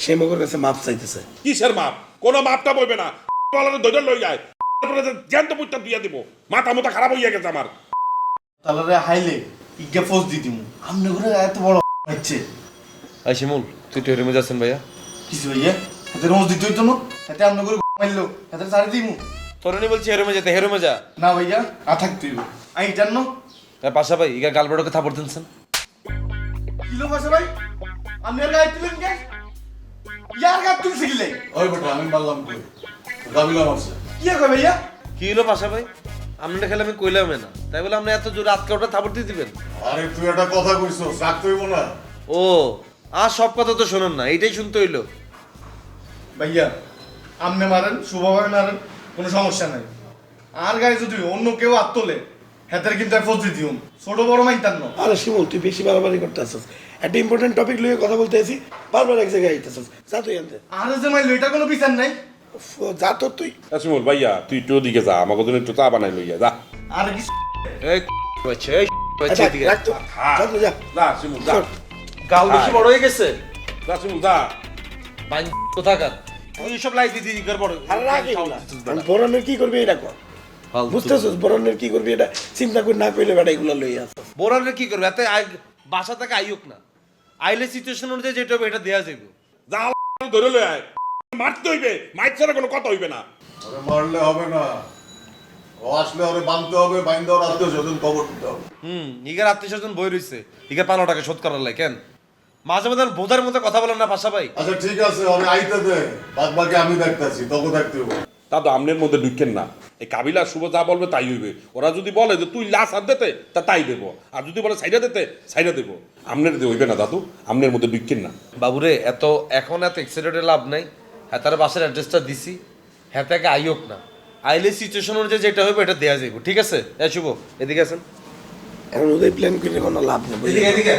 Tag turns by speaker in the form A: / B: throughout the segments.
A: সে মগর কাছে মাপ চাইতেছে।
B: কিসের মাপ? কোনো মাপটা বইবে না, বলারে ধৈর্য লই যায়, তারপরে জ্যান্ত পুত্র দিয়ে দিব। মাথা মুথা খারাপ হইয়া গেছে আমার।
C: তাহলে হাইলে ইজ্ঞা ফোজ দি দিমু। আমনে করে এত বড় হচ্ছে।
D: আই শিমুল, তুই তো রুমে যাচ্ছেন ভাইয়া?
C: কিছু ভাইয়া হাতে রোজ দিতে হইতো না, হাতে আমনে করে মারলো, হাতে ছাড়ি দিমু।
D: তোরনি বলছি হেরুমে যেতে, হেরুমে যা।
C: না ভাইয়া আ থাকতে হইব। আই জানো
D: পাশা ভাই ইগা গালবাড়োকে থাপড় দিনছেন।
C: কিলো ভাষা ভাই আপনি আর গায়ে তুলেন কে? ইয়ার গায়ে তুলছে গিলে
E: ওই বেটা আমি বললাম কই গাবিলা মারছে।
C: কি কয় ভাইয়া?
D: কি হলো পাশা ভাই? আপনার খেলে আমি কইলাম না, তাই বলে আপনি এত জোরে আটকে ওটা থাপড় দিয়ে দিবেন?
E: আরে তুই একটা কথা কইছস রাখতে হইব না।
D: ও আর সব কথা তো শোনেন না, এইটাই শুনতে হইলো।
C: ভাইয়া আপনি মারেন শুভভাবে মারেন কোনো সমস্যা নাই। আর গায়ে যদি অন্য কেউ হাত তোলে হাতের কিন্তু ফোজ দি দিউম। ছোট বড় মাইতান না।
A: আরে শিমুল, তুই বেশি বাড়াবাড়ি করতে আসছিস। একটা ইম্পর্টেন্ট টপিক লইয়ে কথা বলতে আসি, বারবার এক জায়গায় আইতেছিস। যা তুই আনতে।
C: আর যে মাইলো এটা কোনো বিচার নাই।
A: যা তোর তুই।
B: শিমুল ভাইয়া তুই একটু ওদিকে যা, আমাকে জন্য একটু চা বানাই লইয়া যা।
C: আর কি
D: এই হচ্ছে, এই হচ্ছে এদিকে।
A: রাখ তো। যা তো যা।
B: যা শিমুল যা,
D: গাল বেশি বড় হয়ে গেছে।
B: যা শিমুল যা।
D: বাইন কোথাকার তুই সব লাই দিদি কর বড়।
A: আর রাখ এগুলা। বরণের কি করবি এটা কর। বুঝতেছিস বরণের কি করবি এটা চিন্তা করে না কইলে বেটা এগুলা লইয়া আসছিস।
D: বোরানের কি করবে? এতে বাসা থেকে আইউক না, আইলে সিচুয়েশন অনুযায়ী যেটা হবে এটা দেয়া যাইব।
B: যা ধরে লই আয়, মারতে হইবে, মাইর ছাড়া কোনো কথা হইবে না।
E: আরে মারলে হবে না, ও আসলে ওরে বাঁধতে হবে, বাইন্দা ওর আত্মীয় স্বজন খবর দিতে হবে।
D: ইগার আত্মীয় স্বজন বই রইছে, ইগার 15 টাকা শোধ করার লাই কেন? মাঝে মাঝে বোধার মতো কথা বলেন না পাশা ভাই।
E: আচ্ছা ঠিক আছে ওরে আইতে দে, বাদ বাকি আমি দেখতাছি, তোকে দেখতে হবে।
B: তা তো আমনের মধ্যে ঢুকেন না। এই কাবিলা শুভ যা বলবে তাই হইবে। ওরা যদি বলে যে তুই লাশ আর দিতে, তা তাই দেবো। আর যদি বলে সাইডা দিতে, সাইডা দেবো। আমনের দিয়ে হইবে না দাদু, আমনের মধ্যে ঢুকেন না।
D: বাবুরে এখন এত এক্সাইটেড লাভ নাই। হ্যাঁ তার বাসার অ্যাড্রেসটা দিছি, হ্যাঁ তাকে আইওক না, আইলে সিচুয়েশন অনুযায়ী যেটা হবে এটা দেয়া যাইব। ঠিক আছে? শুভ এদিকে আছেন।
A: এখন ওদের প্ল্যান করে কোনো লাভ নেই।
D: এদিকে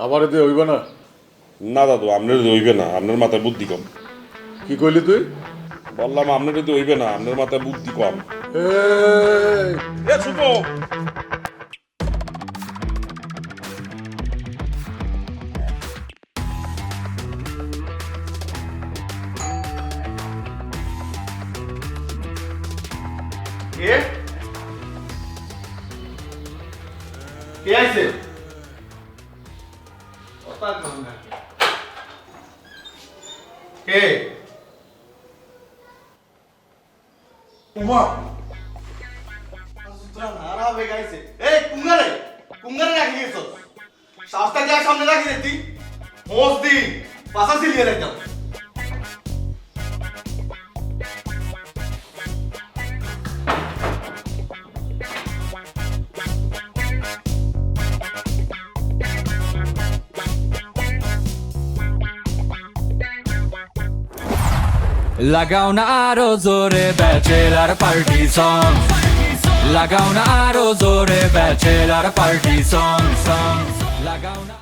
E: আবার এতে হইবে না।
B: না দাদু, আমনের দিয়ে হইবে না, আপনার মাথায় বুদ্ধি কম।
E: কি কইলি তুই?
B: বললাম আপনার দিয়ে হইবে না, আপনার মাথায় বুদ্ধি কম।
E: এই
B: এ শুভ,
C: কে কে আইছে? কথা কম না। কে?
E: উমা
C: হারাবে গাইছে। এই কুঙ্গারে কুঙ্গারে রাখি গেছ। সাহসটা যা সামনে রাখি দে তুই। মোস দি পাশা সিলিয়ে রাখতাম।
F: লাগাও না আরো জোরে ব্যাচেলার পার্টি সং, লাগাও না আরো জোরে ব্যাচেলার পার্টি সং, লাগাও না।